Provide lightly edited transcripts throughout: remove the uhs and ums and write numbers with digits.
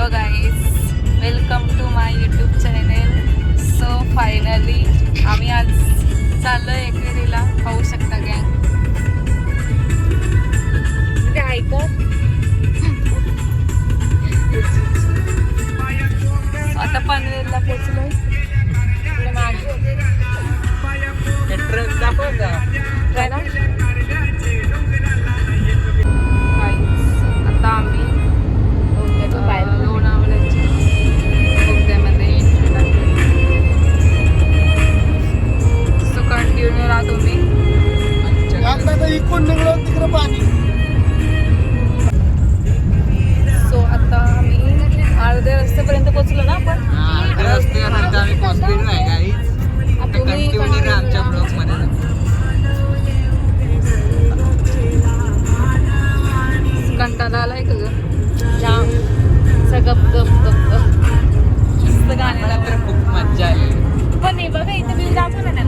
Hello guys, welcome to my YouTube channel. So finally आम्ही आज चाललो एकविरीला. पाहू शकता गँग. ते ऐकत आता पनवेलला पोचलोय. ट्रक दाखवता आता आम्ही लोणावळ्याच्या बोगद्यामध्ये एंट्री टाकली. सो कंटिन्यू राहा तुम्ही. सो आता आम्ही अर्ध्या रस्त्यापर्यंत पोहोचलो ना आपण. अर्ध्या रस्त्यापर्यंत आम्ही पोहोचलेलो नाही काहीच. कंटिन्यू आमच्या ब्लॉग मध्ये कंटाळा आलाय का ग? जाम गप गप गप गप गाण्याला तर खूप मज्जा आली. पण हे बघा इथे मी दाखवलं ना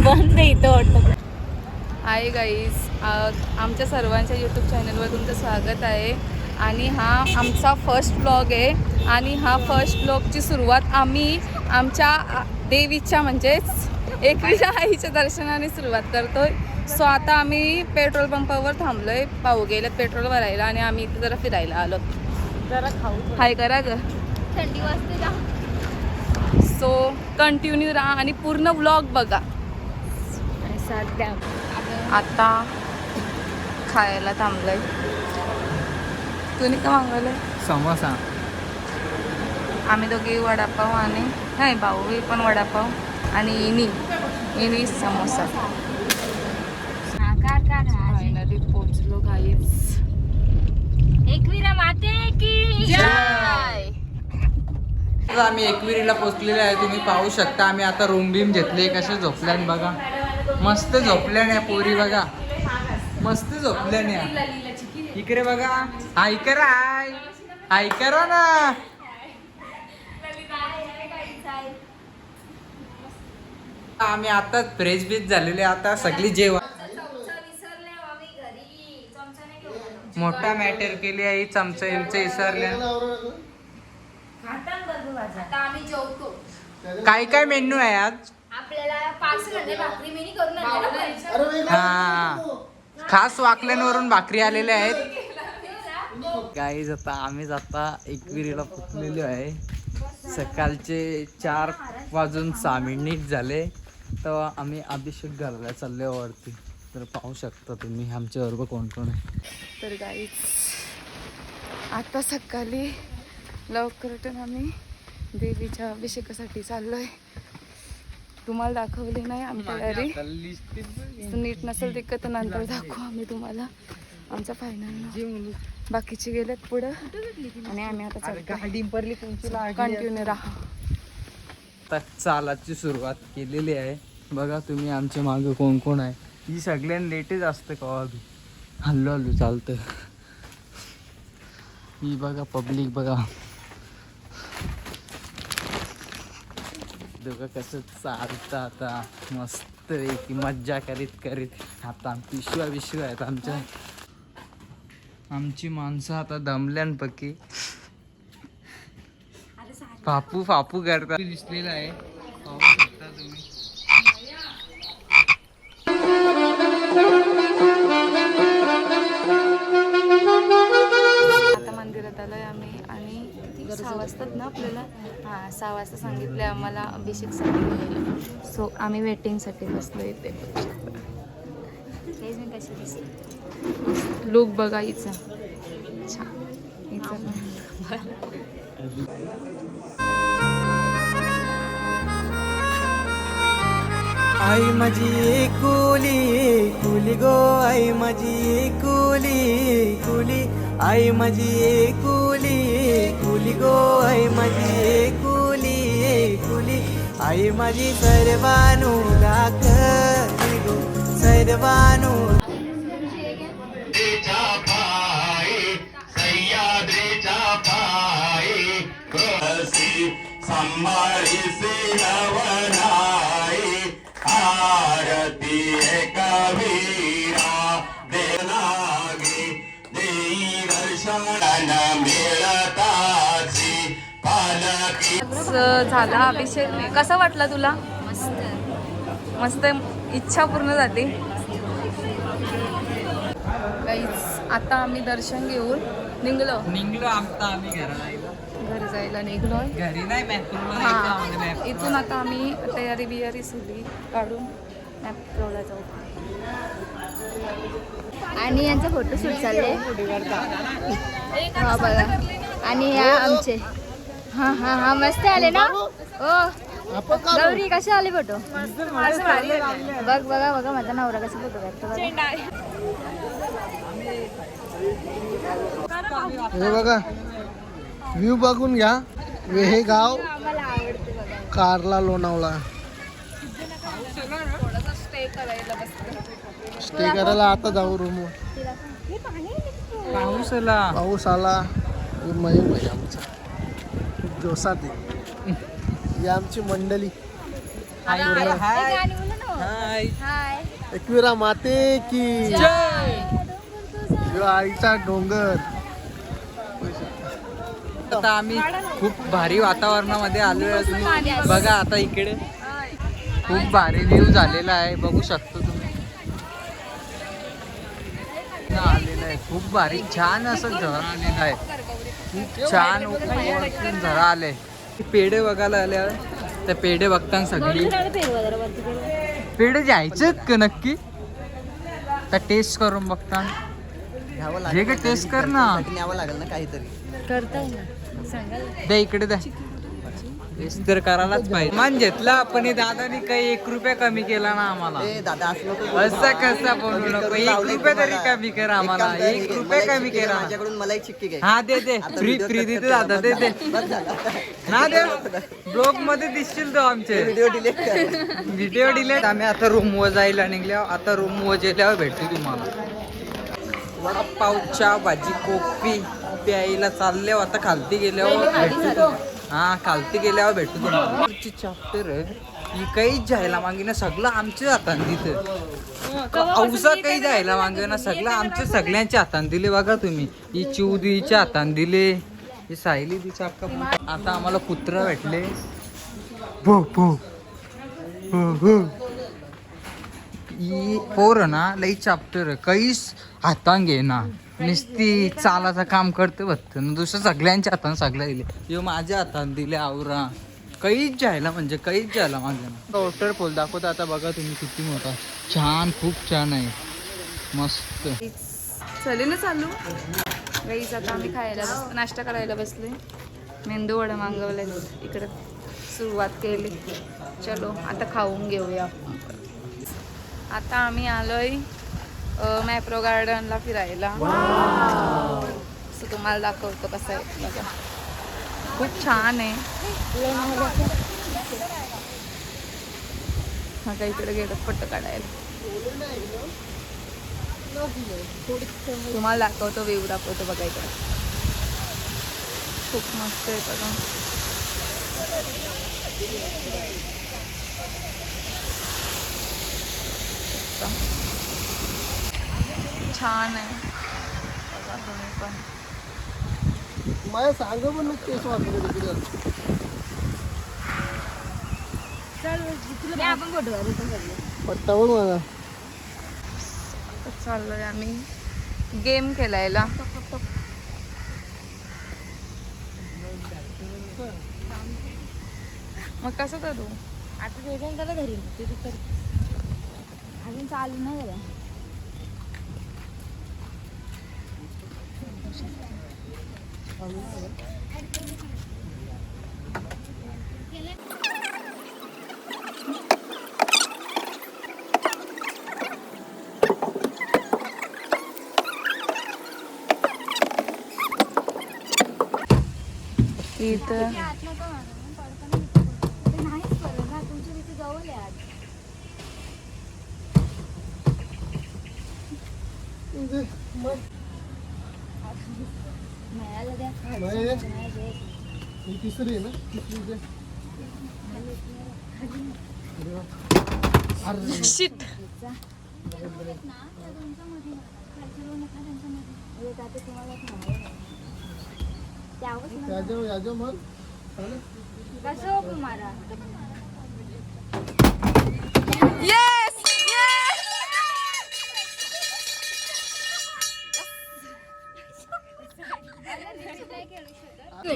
बंद आहे इथं ऑटो. हाय गाईज, आमच्या सर्वांच्या यूट्यूब चॅनलवर तुमचं स्वागत आहे. आणि हा आमचा फर्स्ट ब्लॉग आहे. आणि हा फर्स्ट ब्लॉगची सुरुवात आम्ही आमच्या देवीच्या म्हणजेच एकविरा आईच्या दर्शनाने सुरुवात करतोय. सो आता आम्ही पेट्रोल पंपावर थांबलोय. पाहू गेलं पेट्रोल भरायला आणि आम्ही इथे जरा फिरायला आलो. जरा खाऊ हाय करा ग, थंडी वाजते जा. सो कंटिन्यू राहा आणि पूर्ण ब्लॉग बघा. आता खायला थांबलोय. तुम्ही का मागवलंय? समोसा. आम्ही दोघे वडापाव आणि नाही भाऊ पण वडापाव आणि इनी समोसा. फायनली पोचलो गाईज. एकविरा माते की जय. आम्ही एकविरीला पोहोचलेले आहे. तुम्ही पाहू शकता. आम्ही आता रूम बीम घेतले. कसे झोपल्यान बघा. मस्त झोपल्याने पोरी बघा. मस्त झोपल्याने. इकडे बघा. हाय करा, हाय करा ना. आम्ही आता फ्रेश बीच झालेले. आता सगळी जेवण मोठा मॅटर केली आहे. चमचा विसरल्या. आम्ही जेवतो. काय काय मेन्यू आहे आज? आपल्याला पार्सल आणि भाकरी मिनी करून आणलेला. हा, खास वाकल्यांवरून भाकरी आलेल्या आहेत. गाईज आता आम्हीच आता एकविरीला पोचलेलो आहे. सकाळचे 4:06 झाले. तेव्हा आम्ही अभिषेक घालायला चाललो वरती. तर पाहू शकता तुम्ही आमच्या बरोबर कोण कोण आहे. तर गाईज आता सकाळी लवकर उठून आम्ही देवीच्या अभिषेकासाठी चाललोय. तुम्हाला दाखवली नाही आमच्या घरी. नीट नसेल तिकत तर नंतर दाखवू आम्ही तुम्हाला. आमचा फायनल बाकीचे गेलेत पुढं आणि आम्ही आता कंटिन्यू राहा. आता चालाची सुरुवात केलेली आहे. बघा तुम्ही आमच्या मागे कोण कोण आहे. ही सगळ्यांना लेटेच असतं का अभि. हल्लो हल्लो चालतं. ही बघा पब्लिक बघा. दोघं कसं चालतं आता मस्त की मज्जा करीत. आता पिशव्या आहेत आमच्या. आमची माणसं आता दमल्यान पक्की फापू करता दिसलेला आहे. पाहू शकता तुम्ही. आता मंदिरात आलोय आम्ही. आणि 6 वाजतात ना आपल्याला. 6 वाजता सांगितले आम्हाला अभिषेकसाठी. सो आम्ही वेटिंगसाठी बसलो इथे. कशी दिसते लुक बघा हिचा. छान आई माझी कुली गो. आई माझी कुली आई माझी कुली गो. आई माझी कुली आई माझी सर्वानु दाखली गो. सर्वानु आरती कबीरा देना गे झाला अभिषेक. कसा वाटला तुला? मस्त. इच्छा पूर्ण झाली. काहीच आता आम्ही दर्शन घेऊन निघलो आता आम्ही घरी जायला निघलोय. घरी नाही हां, इथून आता आम्ही तयारी सुली काढून मॅप्रोला जाऊ. आणि यांचा फोटोशूट चालले. हा बघा. आणि या आमचे हा मस्त आले ना. ओ गौरी कसे आले फोटो? बघ बघा माझा नवरा कसा फोटो काढतो. हे बघा व्ह्यू बघून घ्या. हे गाव आम्हाला आवडते बघा. कारला लोणावळा. थोडासा स्टे करायला आता जाऊ रूमवर. पाऊस आला. मयूर भाई आमचा खूप जोशात आहे. ही आमची मंडळी. गाणी बोला ना. हाय. एकविरा माते की जो आईचा डोंगर. आता आम्ही खूप भारी वातावरणामध्ये आलोय. तुम्ही बघा आता इकडे खूप भारी व्ह्यू झालेला आहे. बघू शकतो तुम्ही. आलेलं आहे खूप भारी छान असं झरा आलेलं आहे. खूप छान वरतून झरा आले. पेढे बघायला आल्या. त्या पेढे बघताना सगळी पेढे जायचं का नक्की? तर टेस्ट करून बघता. हे काय टेस्ट कर ना. न्यावं लागेल ना काहीतरी. करताय ना सांगाल. द्या इकडे द्या. टेस्ट तर करायलाच पाहिजे. मान घेतला पण हे दादानी काही 1 रुपया कमी केला ना आम्हाला. दादा असं कसा बोलू नको. 1 रुपया तरी कमी कर आम्हाला. 1 रुपया कमी करा. माझ्याकडून मला एक चिक्की घे. हा दे फ्री देते दादा दे ना दे. ब्लॉग मध्ये दिसतील तो आमचे व्हिडिओ डिलीट. आम्ही आता रूम वर जायला निघल्या. आता रूम वर गेल्यावर भेटते तुम्हाला. वडापावच्या भाजी कॉफी प्यायला चालले. आता खालती गेल्यावर भेटतो. हा खालती गेल्यावर भेटतो तुम्हाला. चॅप्टर ही काहीच जायला मागे ना सगळं आमच्या हातात दिलं. औसा काही जायला मागे ना सगळं आमच्या सगळ्यांच्या हातात दिले. बघा तुम्ही ही चिवदीच्या हातात दिले. ही सायली तिच्या अक्का. आता आम्हाला कुत्रा भेटले. ही पोर ना लई चॅप्टर काहीच हातान घे ना. नुसती चालाचं काम करते बघत ना. दुसरं सगळ्यांच्या हातानं सगळ्या दिले. हे माझ्या हातानं दिले आवरा. काहीच जायला म्हणजे काहीच जायला माझ्या ना. वॉटरफॉल दाखवता आता बघा तुम्ही किती मोठा. छान खूप छान आहे. मस्त. चले ना चालू गाईच. आता आम्ही नाश्ता करायला बसले. मेंदू वडा मागवले. इकडे सुरुवात केली. चलो आता खाऊन घेऊया. आता आम्ही आलोय मॅप्रो गार्डनला फिरायला. असं तुम्हाला दाखवतो कसं आहे बघा. खूप छान आहे. हा काही इकडे गेलं फोटो काढायला. तुम्हाला दाखवतो व्ह्यू दाखवतो बघा इकडे. खूप मस्त आहे बघा. छान आहे बघा तुम्ही पण. मला सांग पण नक्की कसं वाटलं तिकडे. आपण फोटो काढू सगळे. पट्टावून मला चाललोय आम्ही गेम खेळायला. मग कसं करू आता त्याच्या त्याला घरी अजून चालू नाही झालं. इथं नाहीच बरं ना तुमच्या तिथे जवळ आहे आज. मिळालं द्या. ही तिसरी आहे ना. तिसरी शिट. याच्या मग कसं मारा yes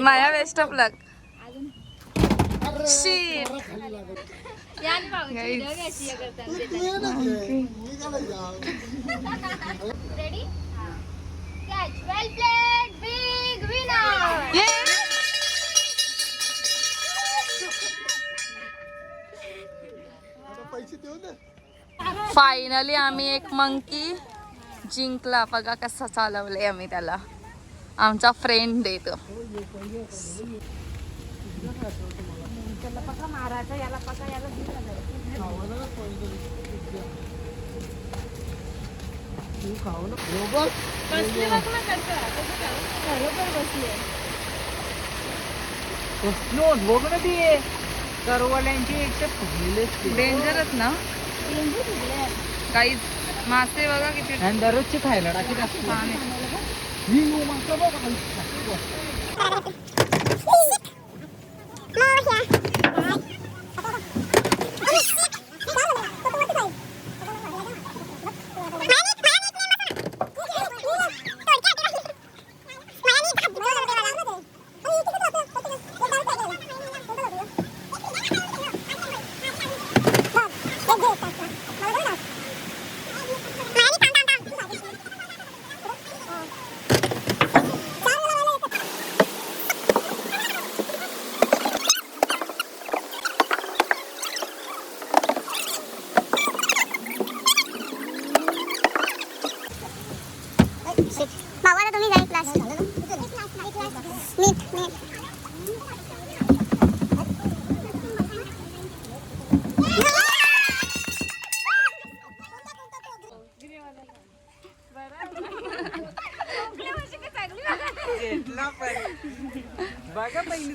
Maya best of luck sheet यान पाहून Guys. व्हिडिओ घ्यायची आहे करताना. रेडी कॅच वेल प्लेड बिग विनर पैसे देऊ दे. फायनली आम्ही एक मंकी जिंकला. बघा कसा चालवलंय आम्ही त्याला. आमचा फ्रेंड देतो. करवल्यांची एकशे फुगलेले डेंजरच ना काहीच. मासे बघा किती आणि दररोजची खायला टाकी असते. छान आहे. भावाला तुम्ही जाईल क्लास नीट नीट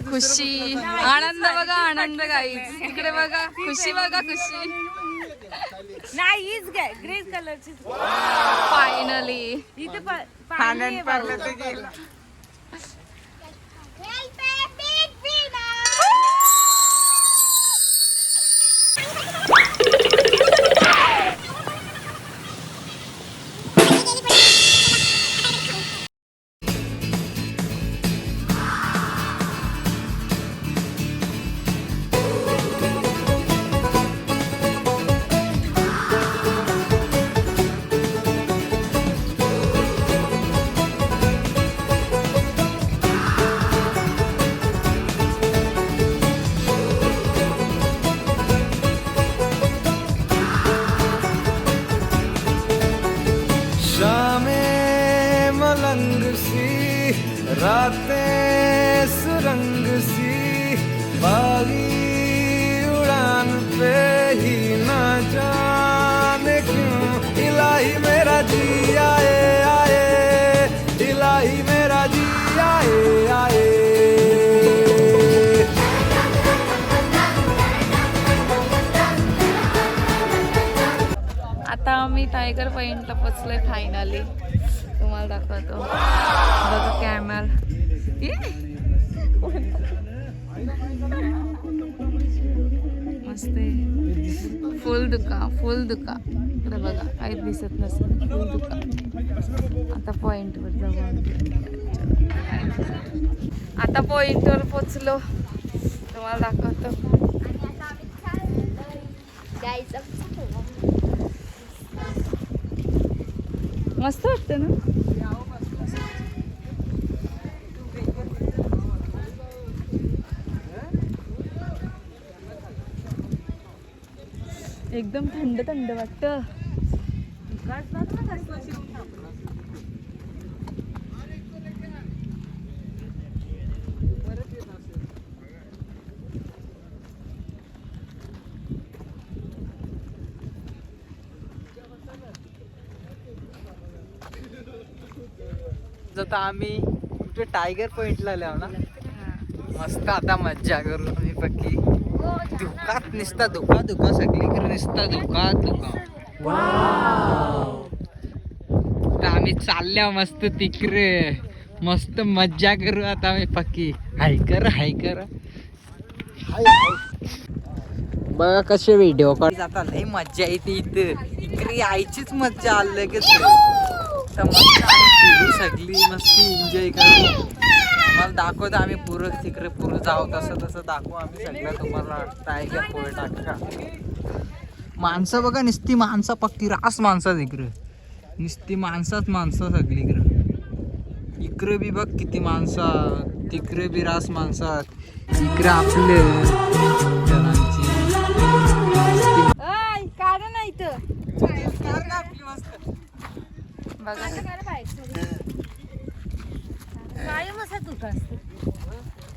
खुशी आनंद बघा आनंद गाईज. तिकडे बघा खुशी बघा खुशी. नाही हीच घ्या ग्रे कलरची फायनली इथे पाणी आहे बाबा. वेल प्लेड बिग विनर शामें मलंग सी रातें सुरंग सी बागी उड़ान पे ही ना जाने क्यों इलाही मेरा जी आए आए इलाही मेरा जी आए आए आता आम्ही टायगर पॉइंटला पोचलोय फायनली. तुम्हाला दाखवतो बघा कॅमेल. मस्त आहे. फुल दुका इकडे बघा काहीच दिसत नसेल. फुल दुका. आता पॉइंटवर जाऊ. आता पॉइंटवर पोचलो. तुम्हाला दाखवतो. मस्त वाटतं ना. एकदम थंड थंड वाटतं. आता आम्ही कुठे टायगर पॉइंटला आलो ना. मस्त आता मज्जा करू आम्ही पक्की. धुकात निसता धुका सगळीकडे निसता धुका. तर आम्ही चालल्या मस्त तिकडे. मस्त मज्जा करू आता आम्ही पक्की. हाय कर हाय हाय. बघा कसे व्हिडिओ काढ जाता लय मज्जा येते इथं. इकडे यायचीच मज्जा आली लगेच. तर मस्त आम्ही फिरू सगळी मस्ती एन्जॉय करू. मला दाखवतो आम्ही पुरं तिकडे पुरं जाऊ तसं तसं दाखवू आम्ही सगळं तुम्हाला. टायगर पोहे टाका. माणसं बघा नुसती माणसं पक्की रास माणसं तिकडे. नुसती माणसाच माणसं सगळी इकडे बी बघ किती माणसं. तिकडे बी रास माणसं. इकडे आपले कारण नाही तर बघा कायम असा तुका असते.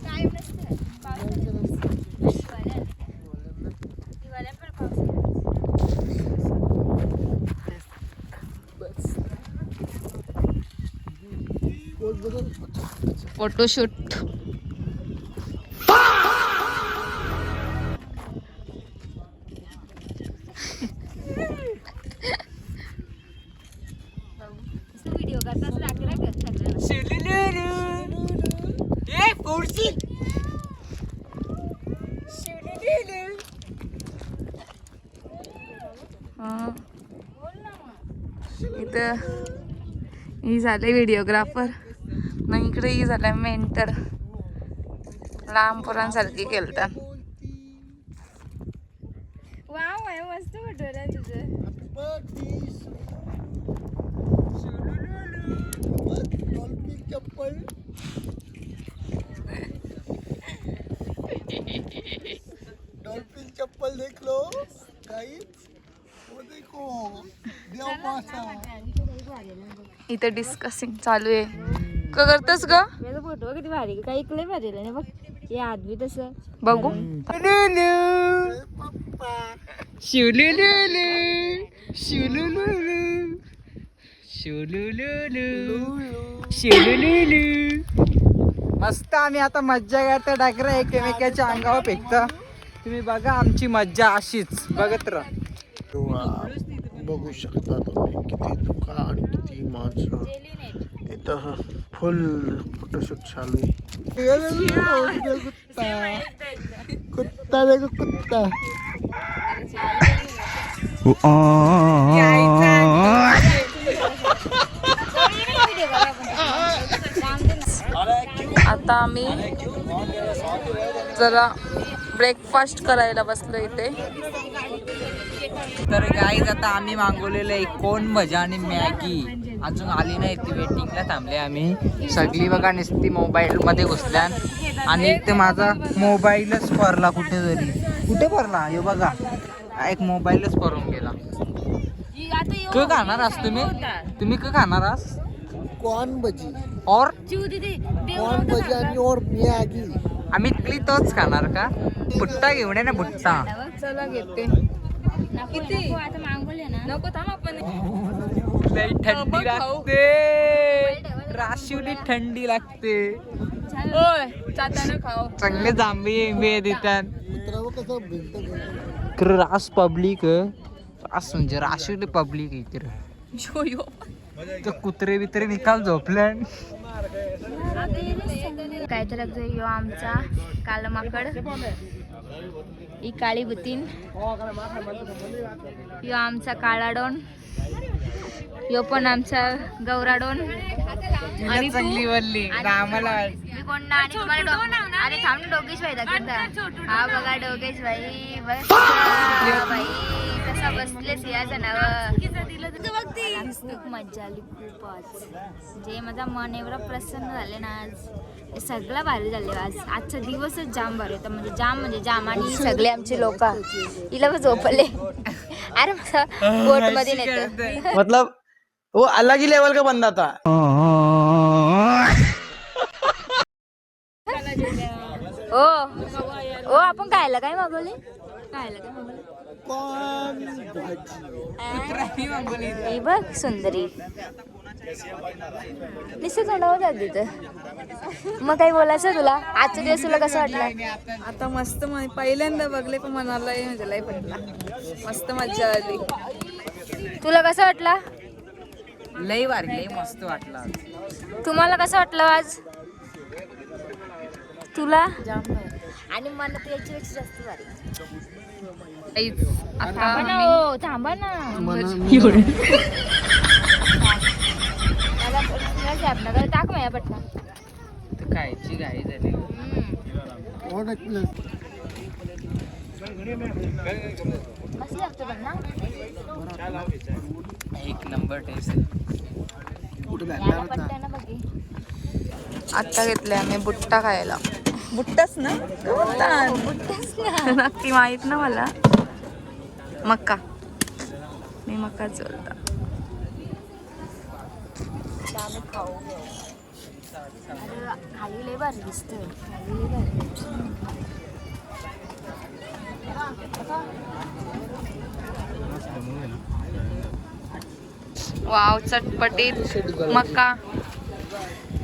कायम नसते दिवाळ्यात पण फोटोशूट. व्हिडिओ करताच दाखला कर इथं ही झाले व्हिडिओग्राफर ना. इकडे ही झालाय मेंटर. लहान पोरांसारखी केलता. वाव आहे मस्त फोटो रे तुझं. चप्पल डॉल्फिन चप्पल देख लो गाइस. वो देखो देव मासा. इथं डिस्कसिंग चालू आहे. का करतस ग? माझा फोटो किती भारी काही इकडे भारी नाही बघ. हे आदमी तसं बघू. मस्त आम्ही आता मज्जा करता. डाकरा एकमेकाच्या अंगावर फेकता. तुम्ही बघा आमची मज्जा अशीच बघत राहा. बघू शकता तुम्ही किती दुका आणि किती माणसं. इथं फुल फोटोशूट चालू आहे. कुत्ता देखो कुत्ता. आता आम्ही जरा ब्रेकफास्ट करायला बसलो इथे. तर गाईज आता आम्ही मागवलेलं आहे कोण भजा आणि मॅगी. अजून आली नाही ती. वेटिंगला थांबले आम्ही सगळी. बघा नुसती मोबाईल मध्ये घुसल्या. आणि एक तर माझा मोबाईलच पडला कुठेतरी. कुठे पडला हे बघा. एक मोबाईलच पडून गेला. क खाणार आहात तुम्ही क खाणार आहात? कॉर्न भजी और कॉर्न भजी आणि और मॅगी. आम्ही इथली तोच खाणार का? भुट्टा घेऊन ये ना भुट्टा. चला घेते. किती आता मागवले ना. नको थांब आपण. लई थंडी लागते. राशिवली थंडी लागते. होय जाताना खाऊ. चांगले जांभे देतात. कुत्रा कसं भिंत. रास पब्लिक रास म्हणजे राशिवली पब्लिक इकडे. यो यो. तर कुत्रे बित्रे निकाल झोपल्या. काय तर लागतोय यो आमचा कालमाकड. ही काळी बुतीन. यो आमचा काळाडोन. यो पण आमचा गौराडोन. आणि चांगली बोलली आम्हाला. मी कोण ना आणि तुम्हाला अरे थांब डोगेश भाई दाखवता. हा बघा डोगेश भाई बस भाई कसा बसले सियाचं नाव. खूप मजा आली खूपच. जे माझा मन एवढं प्रसन्न झाले ना आज. हे सगळं भारी झाले आज. आजचा दिवसच जाम भारी होता. म्हणजे जाम आणि सगळे आमचे लोक हिला झोपले. अरे माझा बोट मध्ये नेत. मतलब वो अलग ही लेवल का बंदा था. ओ आपण खायला काय मागवले? ही बघ सुंदरी निश्चित तोंडावर जात तिथं. मग काही बोलायचं तुला? आजचा दिवस तुला कसं वाटलं? आता मस्त पहिल्यांदा बघले पण मनाला म्हणजे लय पटला. मस्त मज्जा आली. तुला कसं वाटलं? लई भारी लई मस्त वाटला. तुम्हाला कसं वाटलं आज? तुला आणि मला तर याच्यापेक्षा जास्त भारी. काहीच. आता थांबा ना आम्ही- हो, थांबा ना. मला स्वॅपनगर टाक माझ्या पटकन. खायची घाई झाली. मस्त लागतो पण ना. एक नंबर टेस्ट. याला पटतं ना बघी. आता घेतले आम्ही बुट्टा खायला. बुट्टाच ना नक्की माहित ना मला. मक्का. मी मक्काच बोलता. आम्ही खाऊ. अरे खाली लय भारी दिसतंय. खाली लय भारी. वाव चटपटीत मक्का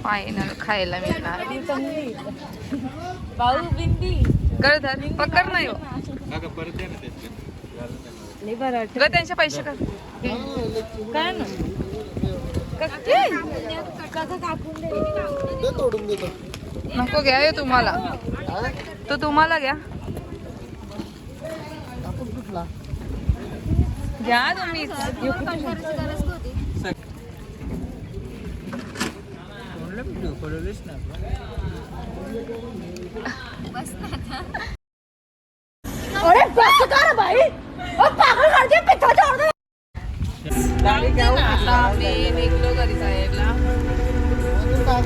फायनल खायला मिळणार. भाऊ बिंदी गळधर पकड नाही हो. लय बरं वाटतं. ग त्यांचे पैसे कर. काय ना नको घ्या हे तुम्हाला. तो तुम्हाला घ्या. घ्या तुम्हीच. आता आम्ही निघलो घरी जायला. काय